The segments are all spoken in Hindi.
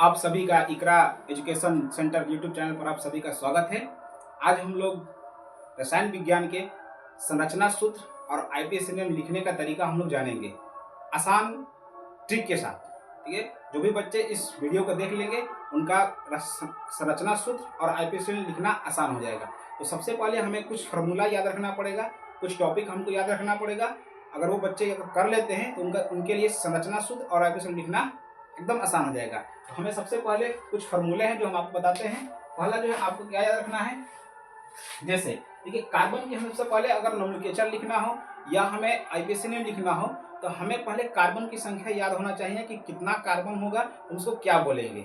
आप सभी का इकरा एजुकेशन सेंटर यूट्यूब चैनल पर आप सभी का स्वागत है। आज हम लोग रसायन विज्ञान के संरचना सूत्र और आईपीएसएम लिखने का तरीका हम लोग जानेंगे आसान ट्रिक के साथ। ठीक है, जो भी बच्चे इस वीडियो को देख लेंगे उनका संरचना सूत्र और आईपीएसएम लिखना आसान हो जाएगा। तो सबसे पहले हमें कुछ फार्मूला याद रखना पड़ेगा, कुछ टॉपिक हमको याद रखना पड़ेगा। अगर वो बच्चे कर लेते हैं तो उनके लिए संरचना सूत्र और आईपीएसएम लिखना एकदम आसान हो जाएगा। तो हमें सबसे पहले कुछ फार्मूले हैं जो हम आपको बताते हैं। पहला जो है आपको क्या याद रखना है, जैसे देखिए कार्बन की हमें सबसे पहले अगर नोमेनक्लेचर लिखना हो या हमें आईपीएसएम लिखना हो तो हमें पहले कार्बन की संख्या याद होना चाहिए कि कितना कार्बन होगा हम उसको क्या बोलेंगे।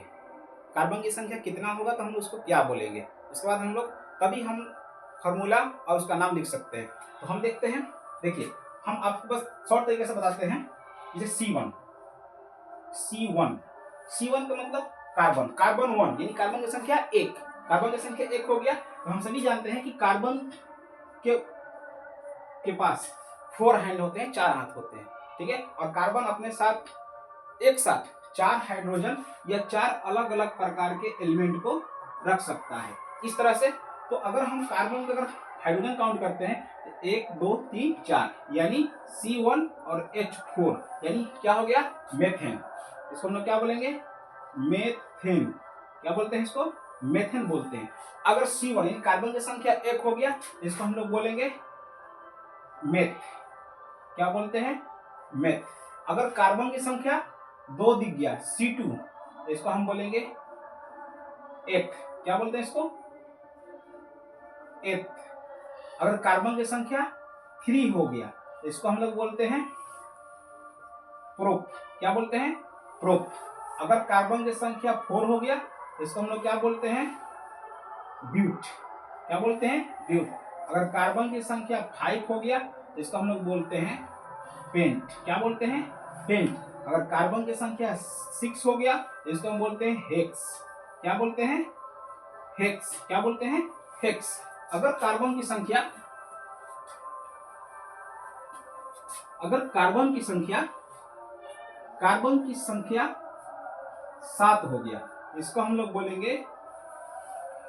कार्बन की संख्या कितना होगा तो हम उसको क्या बोलेंगे। उसके बाद हम लोग तभी हम फार्मूला और उसका नाम लिख सकते हैं। तो हम देखते हैं, देखिए हम आपको बस शॉर्ट तरीके से बताते हैं। जैसे C1 का मतलब कार्बन 1 यानी कार्बन की संख्या 1। कार्बन की संख्या 1 हो गया। तो हम सभी जानते हैं कि कार्बन के पास 4 हैंड होते हैं, 4 हाथ होते हैं। ठीक है, और कार्बन अपने साथ एक साथ 4 हाइड्रोजन या 4 अलग अलग प्रकार के एलिमेंट को रख सकता है इस तरह से। तो अगर हम कार्बन का अगर हाइड्रोजन काउंट करते हैं तो 1 2 3 4 यानी C1 और H4 यानी क्या हो गया, मेथेन। इसको हम लोग क्या बोलेंगे, मेथेन। क्या बोलते हैं इसको, मेथेन बोलते हैं। अगर C1 यानी कार्बन की संख्या 1 हो गया इसको हम लोग बोलेंगे मेथ। क्या बोलते हैं, मेथ। अगर कार्बन की संख्या 2 दिख गया C2 तो इसको हम बोलेंगे एथ। क्या बोलते हैं इसको, एथ। अगर कार्बन की संख्या 3 हो गया तो इसको हम लोग बोलते हैं प्रोप। क्या बोलते हैं, प्रोप। अगर कार्बन की संख्या 4 हो गया तो इसको हम लोग क्या बोलते हैं, ब्यूट। क्या बोलते हैं, ब्यूट। अगर कार्बन की संख्या 5 हो गया तो इसको हम लोग बोलते हैं पेंट। क्या बोलते हैं, पेंट। अगर कार्बन की संख्या 6 हो गया तो इसको हम बोलते हैं हेक्स। क्या बोलते हैं, हेक्स। क्या बोलते हैं, हेक्स। अगर कार्बन की संख्या 7 हो गया इसको हम लोग बोलेंगे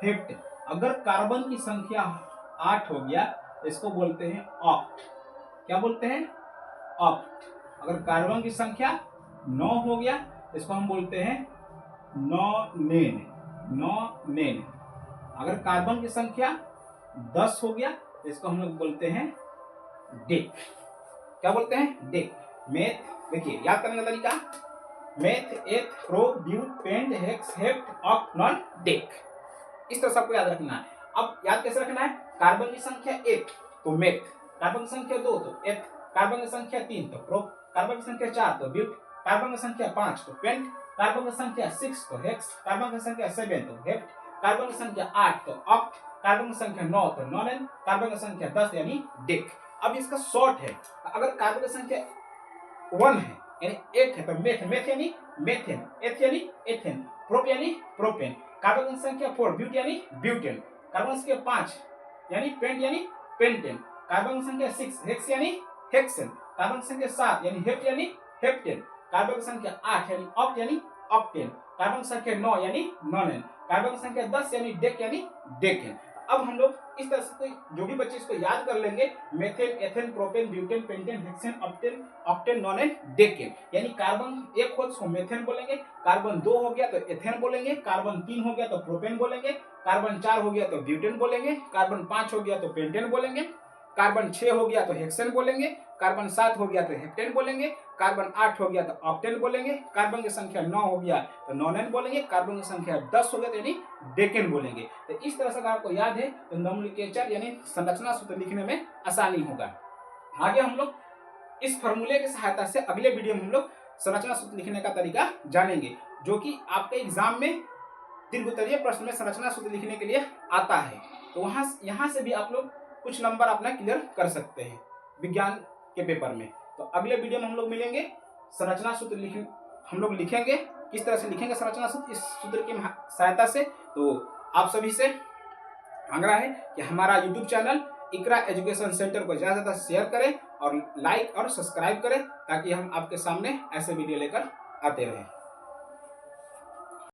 हेप्ट। अगर कार्बन की संख्या 8 हो गया इसको बोलते हैं ऑक्ट। क्या बोलते हैं, ऑक्ट। अगर कार्बन की संख्या 9 हो गया इसको हम बोलते हैं नॉनेन। नॉनेन। अगर कार्बन की संख्या 10 हो गया इसको हम लोग बोलते हैं डेक। क्या बोलते हैं, डेक। मेथ, देखिए याद करने का तरीका, meth, eth, prop, but, pent, hex, hept, oct, non, dec. इस तरह सबको याद रखना है। अब याद कैसे रखना है, कार्बन की संख्या 1 तो मेथ, कार्बन की संख्या 2 तो एथ, कार्बन की संख्या 3 तो प्रो, कार्बन की संख्या 4 तो ब्यूट, कार्बन की संख्या 5 तो पेंट, कार्बन की संख्या 6 तो हेक्स, कार्बन की संख्या 7 तो हेप्ट, कार्बन की संख्या 8 तो ऑक्ट, कार्बन की संख्या 9 तो नॉनेन, कार्बन की संख्या 10 यानी डेक। अब इसका शॉर्ट है, अगर कार्बन की संख्या 1 है यानी 8 है तो मेथ, मेथ यानी मेथेन, एथ यानी एथेन, प्रोप यानी प्रोपेन, कार्बन की संख्या 4 ब्यूट यानी ब्यूटेन, कार्बन की संख्या 5 यानी पेंट यानी पेंटेन, कार्बन की संख्या 6 हेक्स यानी हेक्सेन, कार्बन की संख्या 7 यानी हेप्ट यानी हेप्टेन, कार्बन की संख्या 8 यानी ऑक्ट यानी ऑक्टेन, कार्बन की संख्या 9 यानी नॉनेन, कार्बन की संख्या 10 यानी डेक यानी डेकेन। अब हम लोग इस तरह से जो भी बच्चे इसको याद कर लेंगे, methane, ethane, propane, butane, pentane, hexane, octane, octane, nonane, decane. यानी कार्बन 1 हो तो मेथेन बोलेंगे, कार्बन 2 हो गया तो एथेन बोलेंगे, कार्बन 3 हो गया तो प्रोपेन बोलेंगे, कार्बन 4 हो गया तो ब्यूटेन बोलेंगे, कार्बन 5 हो गया तो पेंटेन बोलेंगे, कार्बन 6 हो गया तो हेक्सेन बोलेंगे, कार्बन 7 हो गया तो हेप्टेन बोलेंगे, कार्बन 8 हो गया तो ऑक्टेन बोलेंगे, कार्बन की संख्या 9 हो गया तो नॉनेन बोलेंगे, कार्बन की संख्या 10 हो गया तो यानी डेकेन बोलेंगे। तो इस तरह से अगर आपको याद है तो नोमेनक्लेचर यानी संरचना सूत्र लिखने में आसानी होगा। आगे हम लोग इस फार्मूले की सहायता से अगले वीडियो में हम लोग संरचना सूत्र लिखने का तरीका जानेंगे, जो कि आपके एग्जाम में दीर्घोत्तरीय प्रश्न में संरचना सूत्र लिखने के लिए आता है। तो यहाँ से भी आप लोग कुछ नंबर अपना क्लियर कर सकते हैं विज्ञान के पेपर में। तो अगले वीडियो में हम लोग मिलेंगे, संरचना सूत्र हम लोग लिखेंगे, किस तरह से लिखेंगे संरचना सूत्र इस सूत्र की सहायता से। तो आप सभी से आग्रह है कि हमारा यूट्यूब चैनल इकरा एजुकेशन सेंटर को ज़्यादा से ज़्यादा शेयर करें और लाइक और सब्सक्राइब करें, ताकि हम आपके सामने ऐसे वीडियो लेकर आते रहें।